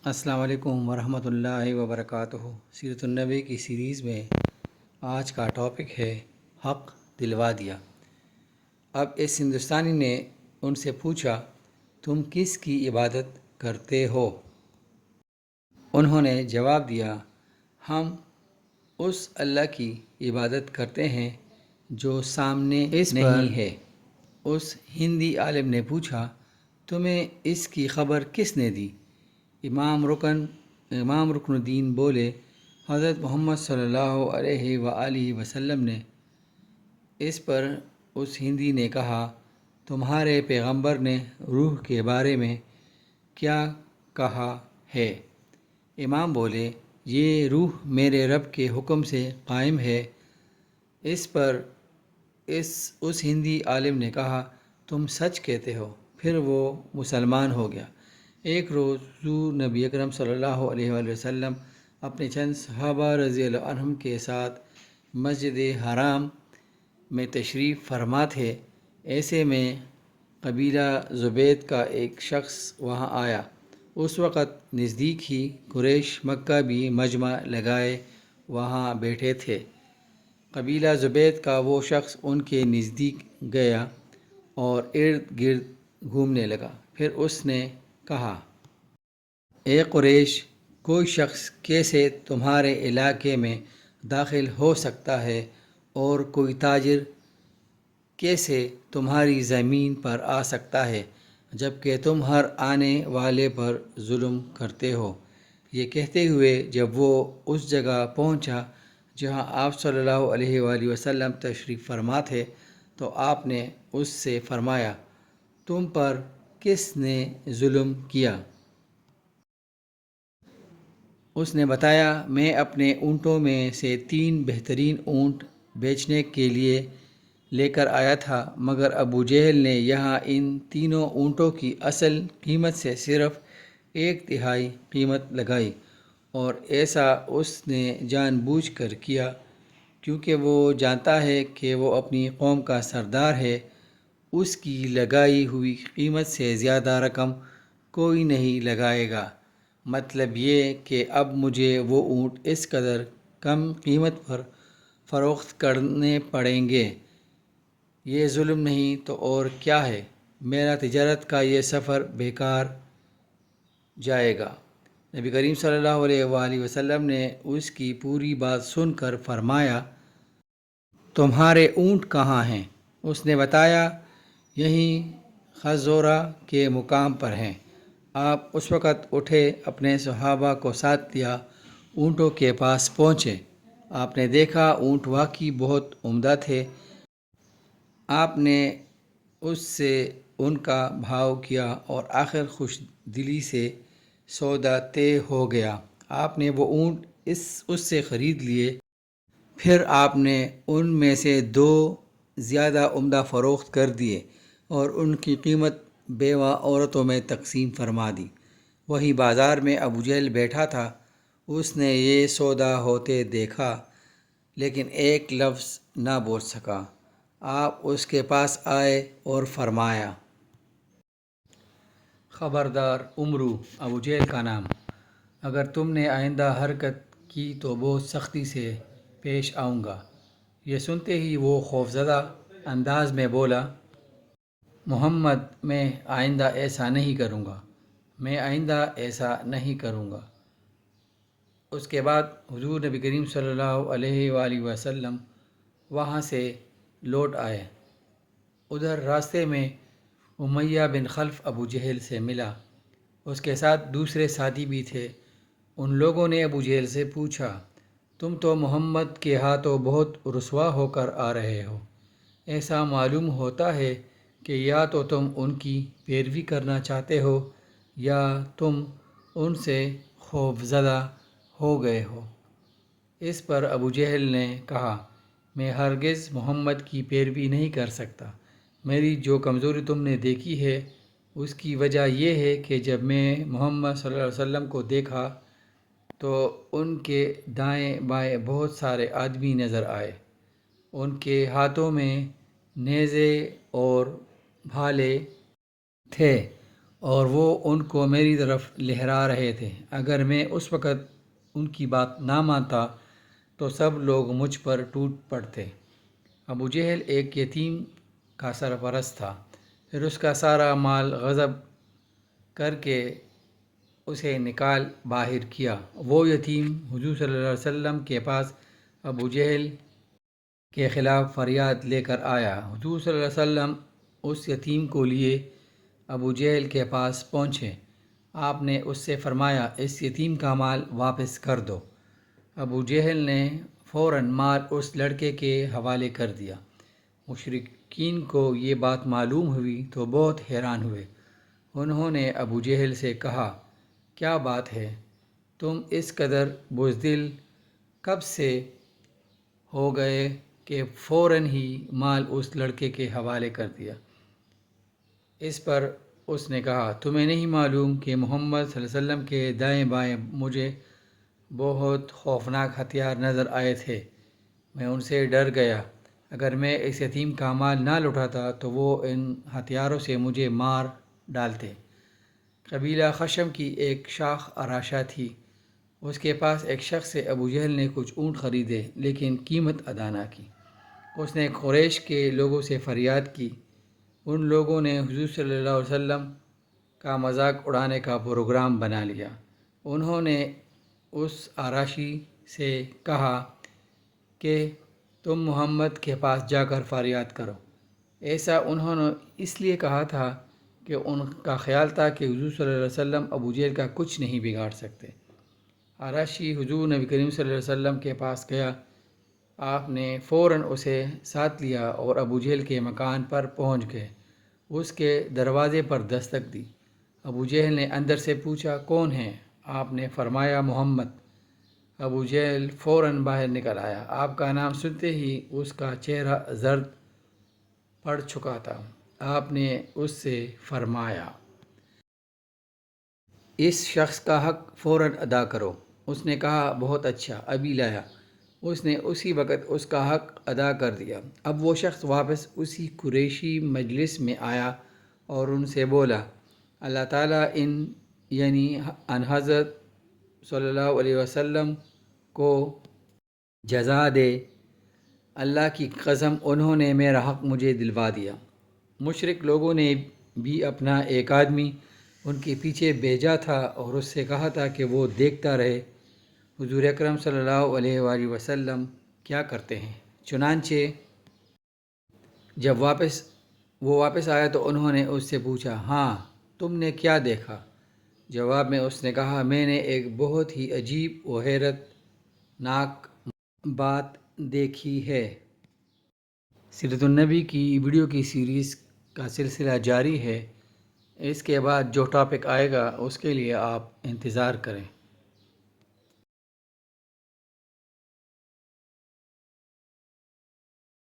السلام علیکم ورحمۃ اللہ وبرکاتہ۔ سیرت النبی کی سیریز میں آج کا ٹاپک ہے حق دلوا دیا۔ اب اس ہندوستانی نے ان سے پوچھا، تم کس کی عبادت کرتے ہو؟ انہوں نے جواب دیا، ہم اس اللہ کی عبادت کرتے ہیں جو سامنے نہیں ہے۔ اس ہندی عالم نے پوچھا، تمہیں اس کی خبر کس نے دی؟ امام رکن الدین بولے، حضرت محمد صلی اللہ علیہ وآلہ وسلم نے۔ اس پر اس ہندی نے کہا، تمہارے پیغمبر نے روح کے بارے میں کیا کہا ہے؟ امام بولے، یہ روح میرے رب کے حکم سے قائم ہے۔ اس پر اس ہندی عالم نے کہا، تم سچ کہتے ہو۔ پھر وہ مسلمان ہو گیا۔ ایک روز حضور نبی اکرم صلی اللہ علیہ وآلہ وسلم اپنے چند صحابہ رضی اللہ عنہم کے ساتھ مسجد حرام میں تشریف فرما تھے۔ ایسے میں قبیلہ زبید کا ایک شخص وہاں آیا۔ اس وقت نزدیک ہی قریش مکہ بھی مجمع لگائے وہاں بیٹھے تھے۔ قبیلہ زبید کا وہ شخص ان کے نزدیک گیا اور ارد گرد گھومنے لگا۔ پھر اس نے کہا، اے قریش، کوئی شخص کیسے تمہارے علاقے میں داخل ہو سکتا ہے اور کوئی تاجر کیسے تمہاری زمین پر آ سکتا ہے جبکہ تم ہر آنے والے پر ظلم کرتے ہو؟ یہ کہتے ہوئے جب وہ اس جگہ پہنچا جہاں آپ صلی اللہ علیہ وآلہ وسلم تشریف فرما تھے تو آپ نے اس سے فرمایا، تم پر کس نے ظلم کیا؟ اس نے بتایا، میں اپنے اونٹوں میں سے 3 بہترین اونٹ بیچنے کے لیے لے کر آیا تھا، مگر ابو جہل نے یہاں ان تینوں اونٹوں کی اصل قیمت سے صرف 1/3 قیمت لگائی، اور ایسا اس نے جان بوجھ کر کیا کیونکہ وہ جانتا ہے کہ وہ اپنی قوم کا سردار ہے۔ اس کی لگائی ہوئی قیمت سے زیادہ رقم کوئی نہیں لگائے گا۔ مطلب یہ کہ اب مجھے وہ اونٹ اس قدر کم قیمت پر فروخت کرنے پڑیں گے۔ یہ ظلم نہیں تو اور کیا ہے؟ میرا تجارت کا یہ سفر بیکار جائے گا۔ نبی کریم صلی اللہ علیہ وآلہ وسلم نے اس کی پوری بات سن کر فرمایا، تمہارے اونٹ کہاں ہیں؟ اس نے بتایا، یہیں خزورہ کے مقام پر ہیں۔ آپ اس وقت اٹھے، اپنے صحابہ کو ساتھ لیا، اونٹوں کے پاس پہنچے۔ آپ نے دیکھا اونٹ واقعی بہت عمدہ تھے۔ آپ نے اس سے ان کا بھاؤ کیا اور آخر خوش دلی سے سودا طے ہو گیا۔ آپ نے وہ اونٹ اس سے خرید لیے۔ پھر آپ نے ان میں سے 2 زیادہ عمدہ فروخت کر دیے اور ان کی قیمت بیوہ عورتوں میں تقسیم فرما دی۔ وہی بازار میں ابو جہل بیٹھا تھا۔ اس نے یہ سودا ہوتے دیکھا لیکن ایک لفظ نہ بول سکا۔ آپ اس کے پاس آئے اور فرمایا، خبردار عمرو، ابو جہل کا نام، اگر تم نے آئندہ حرکت کی تو بہت سختی سے پیش آؤں گا۔ یہ سنتے ہی وہ خوفزدہ انداز میں بولا، محمد، میں آئندہ ایسا نہیں کروں گا، میں آئندہ ایسا نہیں کروں گا۔ اس کے بعد حضور نبی کریم صلی اللہ علیہ وآلہ وسلم وہاں سے لوٹ آئے۔ ادھر راستے میں امیہ بن خلف ابو جہل سے ملا۔ اس کے ساتھ دوسرے ساتھی بھی تھے۔ ان لوگوں نے ابو جہل سے پوچھا، تم تو محمد کے ہاتھوں بہت رسوا ہو کر آ رہے ہو۔ ایسا معلوم ہوتا ہے کہ یا تو تم ان کی پیروی کرنا چاہتے ہو یا تم ان سے خوفزدہ ہو گئے ہو۔ اس پر ابو جہل نے کہا، میں ہرگز محمد کی پیروی نہیں کر سکتا۔ میری جو کمزوری تم نے دیکھی ہے اس کی وجہ یہ ہے کہ جب میں محمد صلی اللہ علیہ وسلم کو دیکھا تو ان کے دائیں بائیں بہت سارے آدمی نظر آئے۔ ان کے ہاتھوں میں نیزے اور بھالے تھے اور وہ ان کو میری طرف لہرا رہے تھے۔ اگر میں اس وقت ان کی بات نہ مانتا تو سب لوگ مجھ پر ٹوٹ پڑتے۔ ابو جہل ایک یتیم کا سرپرست تھا۔ پھر اس کا سارا مال غصب کر کے اسے نکال باہر کیا۔ وہ یتیم حضور صلی اللہ علیہ وسلم کے پاس ابو جہل کے خلاف فریاد لے کر آیا۔ حضور صلی اللہ علیہ وسلم اس یتیم کو لیے ابو جہل کے پاس پہنچے۔ آپ نے اس سے فرمایا، اس یتیم کا مال واپس کر دو۔ ابو جہل نے فوراً مال اس لڑکے کے حوالے کر دیا۔ مشرکین کو یہ بات معلوم ہوئی تو بہت حیران ہوئے۔ انہوں نے ابو جہل سے کہا، کیا بات ہے؟ تم اس قدر بزدل کب سے ہو گئے کہ فوراً ہی مال اس لڑکے کے حوالے کر دیا؟ اس پر اس نے کہا، تمہیں نہیں معلوم کہ محمد صلی اللہ علیہ وسلم کے دائیں بائیں مجھے بہت خوفناک ہتھیار نظر آئے تھے۔ میں ان سے ڈر گیا۔ اگر میں اس یتیم کا مال نہ لوٹاتا تو وہ ان ہتھیاروں سے مجھے مار ڈالتے۔ قبیلہ خشم کی ایک شاخ اراشہ تھی۔ اس کے پاس ایک شخص سے ابو جہل نے کچھ اونٹ خریدے لیکن قیمت ادا نہ کی۔ اس نے قریش کے لوگوں سے فریاد کی۔ ان لوگوں نے حضور صلی اللہ علیہ وسلم کا مذاق اڑانے کا پروگرام بنا لیا۔ انہوں نے اس آراشی سے کہا کہ تم محمد کے پاس جا کر فریاد کرو۔ ایسا انہوں نے اس لیے کہا تھا کہ ان کا خیال تھا کہ حضور صلی اللہ علیہ وسلم ابو جہل کا کچھ نہیں بگاڑ سکتے۔ آراشی حضور نبی کریم صلی اللہ علیہ وسلم کے پاس گیا۔ آپ نے فوراً اسے ساتھ لیا اور ابو جہل کے مکان پر پہنچ گئے۔ اس کے دروازے پر دستک دی۔ ابو جہل نے اندر سے پوچھا، کون ہے؟ آپ نے فرمایا، محمد۔ ابو جہل فوراً باہر نکل آیا۔ آپ کا نام سنتے ہی اس کا چہرہ زرد پڑ چکا تھا۔ آپ نے اس سے فرمایا، اس شخص کا حق فوراً ادا کرو۔ اس نے کہا، بہت اچھا، ابھی لایا۔ اس نے اسی وقت اس کا حق ادا کر دیا۔ اب وہ شخص واپس اسی قریشی مجلس میں آیا اور ان سے بولا، اللہ تعالیٰ ان حضرت صلی اللہ علیہ وسلم کو جزا دے۔ اللہ کی قسم انہوں نے میرا حق مجھے دلوا دیا۔ مشرک لوگوں نے بھی اپنا ایک آدمی ان کے پیچھے بھیجا تھا اور اس سے کہا تھا کہ وہ دیکھتا رہے حضور اکرم صلی اللہ علیہ وآلہ وسلم کیا کرتے ہیں۔ چنانچہ جب وہ واپس آیا تو انہوں نے اس سے پوچھا، ہاں، تم نے کیا دیکھا؟ جواب میں اس نے کہا، میں نے ایک بہت ہی عجیب و حیرت ناک بات دیکھی ہے۔ سیرت النبی کی ویڈیو کی سیریز کا سلسلہ جاری ہے۔ اس کے بعد جو ٹاپک آئے گا اس کے لیے آپ انتظار کریں۔